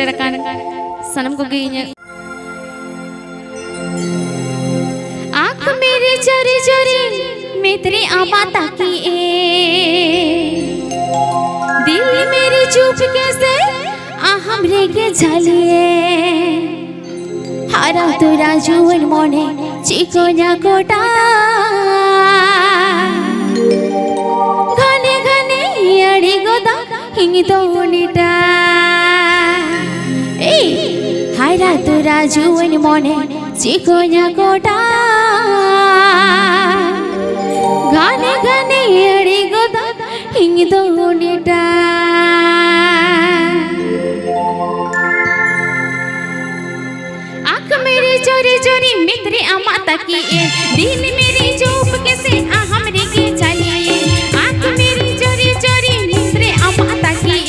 seterakan sanam ko ginya आँख मेरी चरी चरी मित्री आपाता की दिल मेरी चुप कैसे हमरे के झलिए हारा तुरा जुवन मोने चिकोया कोटा घने घने अड़ी गोदा हिंगी तो निटा हारा तुरा जुवन मोने चिकोया कोटा घने घने अड़ी गोदा हिंगी तो निटा चोरी चोरी मित्र अमाता की दिल मेरी चुप कैसे हमरे के चलिए आँख मेरी चोरी चोरी मित्र अमाता की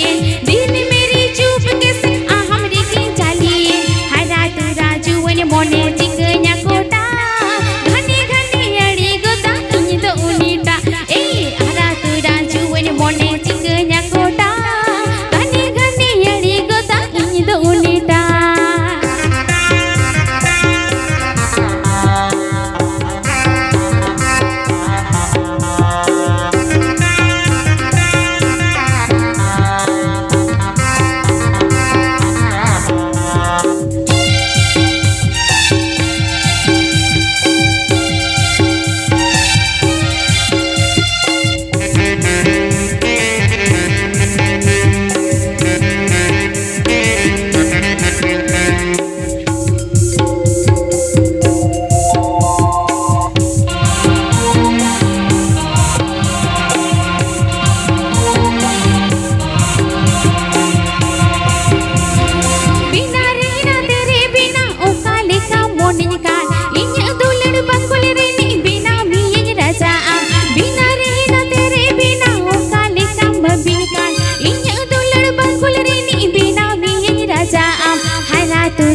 दिल मेरी चुप कैसे हमरे के चलिए हरा तू राजुवन मोने चिकना कोटा घने घने अड़ी गोता इन तो उनीटा हरा तू राजुवन मोने चिकना कोटा घने घने अड़ी गोता इन तो उनीटा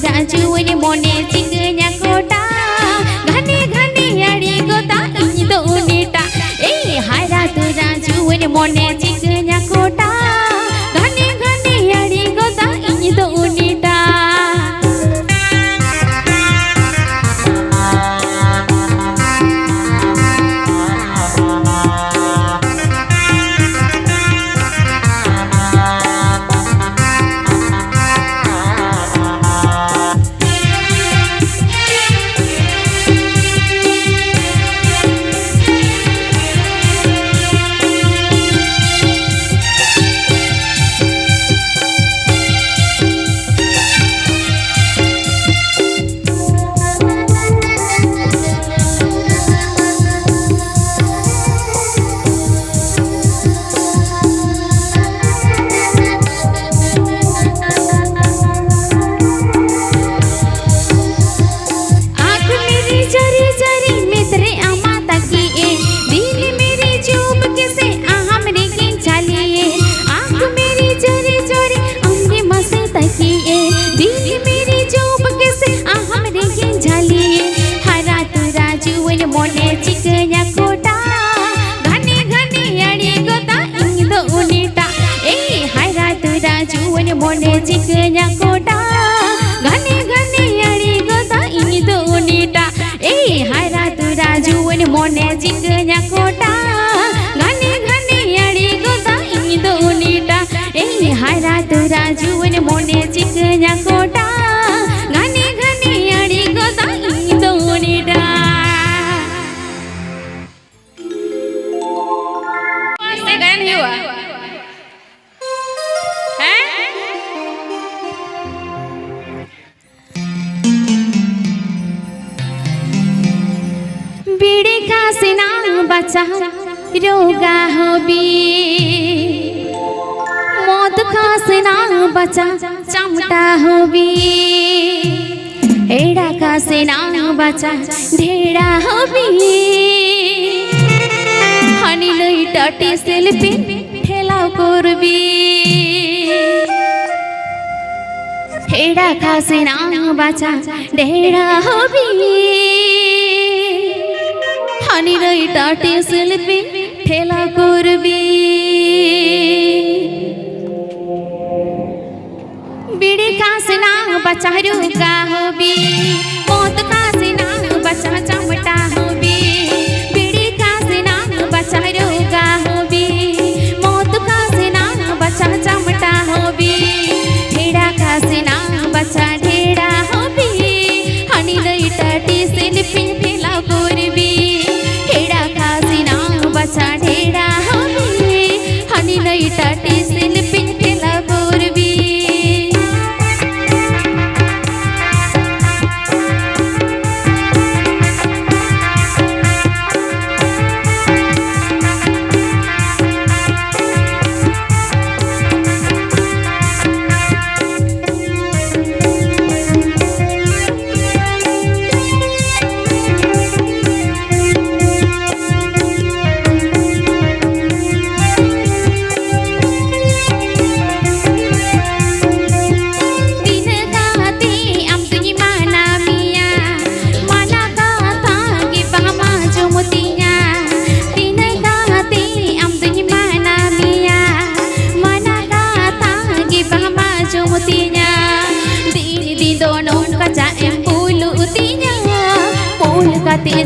राजुवन मोने चिकना कोटा घने घने अड़ी गोता इन तो उनीटा हारा तू राजुवन मोने चिकना कोटा घने घने अड़ी गोता इन तो उनीटा मोने चिकना कोटा घने घने अड़ी गोता इन तो उनीटा हारा तू राजुवन मोने चिकना कोटा घने घने अड़ी गोता इन तो उनीटा हारा तू राजुवन मोने चिकना कोटा घने घने अड़ी गोता इन तो उनीटा हारा तू राजुवन मोने चिकना कोटा घने घने अड़ी गोता इन तो उनीटा बीड़ी का सिना बचा रोगा होबी मौत का सिना बचा चमटा होबी एड़ा का सिना बचा ढेड़ा होबी हनी लई टटी सेल्फी ठेला करबी एड़ा का सिना बचा ढेड़ा होबी हनी लई टटी सेल्फी ठेला करबी बीड़ी का सेना बचारू का होबी मौत का सेना बचा चमटा होबी बीड़ी का सेना बचारू का होबी मौत का सेना बचा चमटा होबी ढेड़ा का सेना बचा ढेड़ा होबी हनी लई टाटी से लिपिन फेला पूर्वी ढेड़ा का सेना बचा ढेड़ा होबी हनी लई टाटी से लिपिन फेला पूर्वी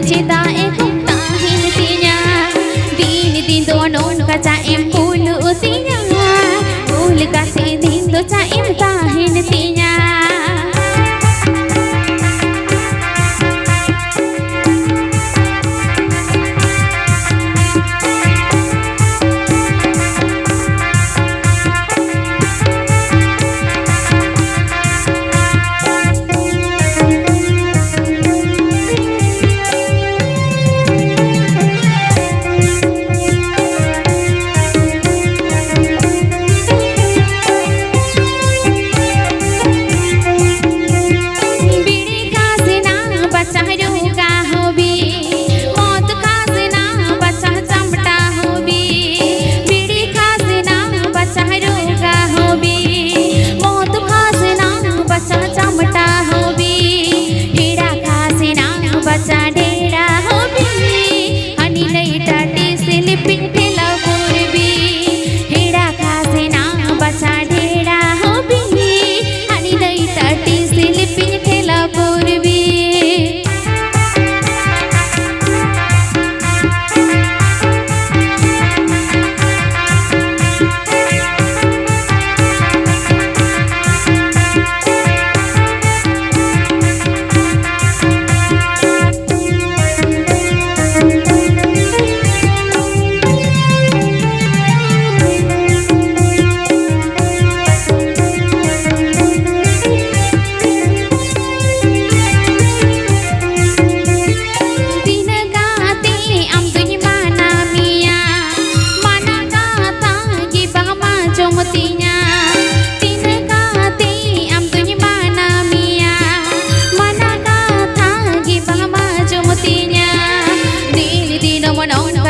cinta aku tahin tinya din din do non kaca em pulu tinya pul kasih din do ca em tahin tinya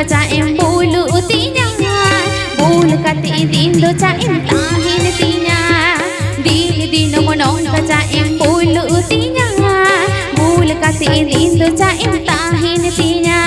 kaca em bulu tinya bul kati din do ca em tahin tinya din din monon kaca em bulu tinya bul kati din do ca em tahin tinya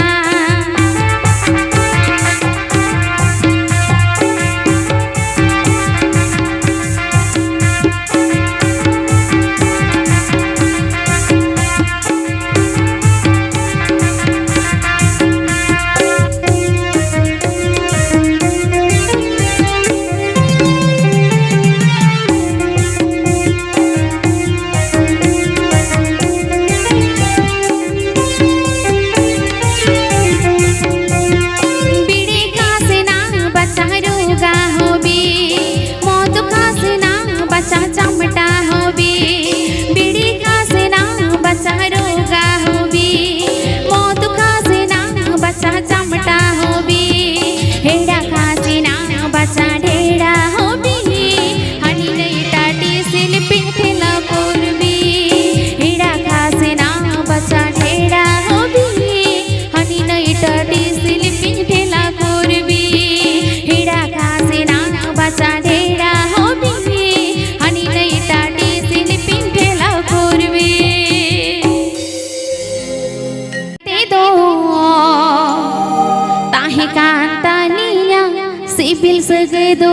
CIBIL सगे दो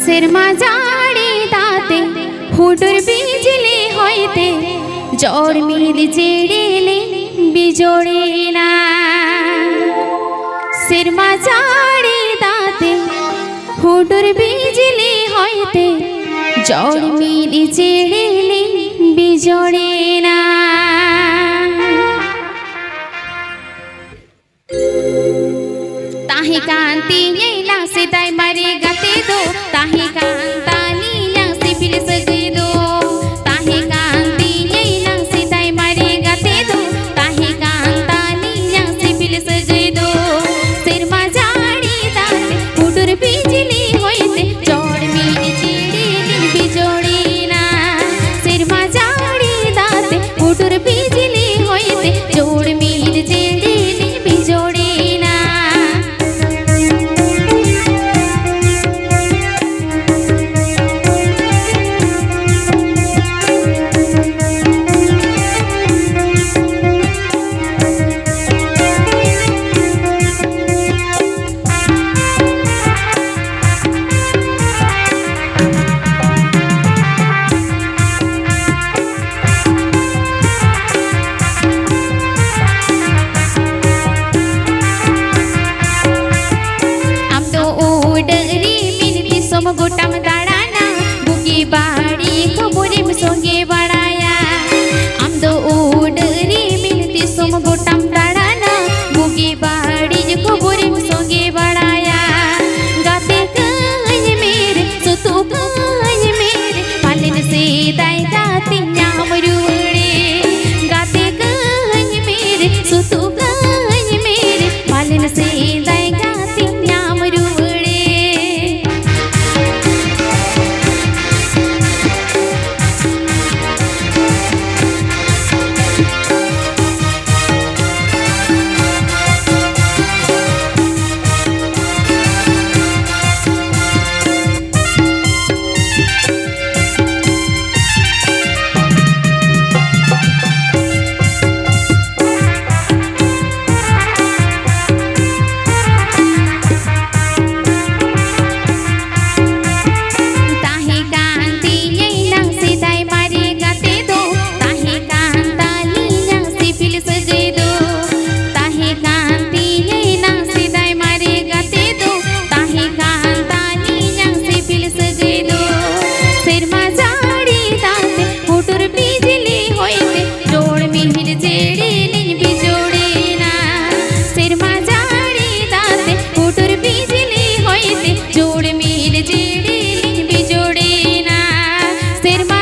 सिरमा जा हुडुर बिजली होइते जोड़ मिल जेड़ेले बिजोड़े ना सिरमा जाड़ी दाते हुडुर बिजली होइते जोड़ मिल जेड़ेले बिजोड़े ना ताही कांति येला से दाई मारे गाते दो ताही कांता लीला से फिर सगे दो ताही कांति येला से दाई मारे गाते दो ताही कांता लीला से फिर सगे दो सिरमा जाड़ी दाते हुडुर बिजली होइते जोड़ मिल जेड़ेले बिजोड़े ना सिरमा जाड़ी दाते हुडुर बिजली होइते जोड़ मिल जेड़ेले बिजोड़े ना गोटाम दाड़ाना बुगी बाड़ी खबोरी में सोंगे बड़ाया हम दो उडरी मिलती सोम गोटाम दाड़ाना बुगी बाड़ी खबोरी में सोंगे बड़ाया गाते कहीं मेरे सुतु कहीं मेरे पालन से दाई दाती न्याम रुड़े गाते कहीं मेरे सुतु कहीं मेरे पालन से दाई दाती न्याम रुड़े जोड़ मिल जेड़े बिजोड़े ना सिरमा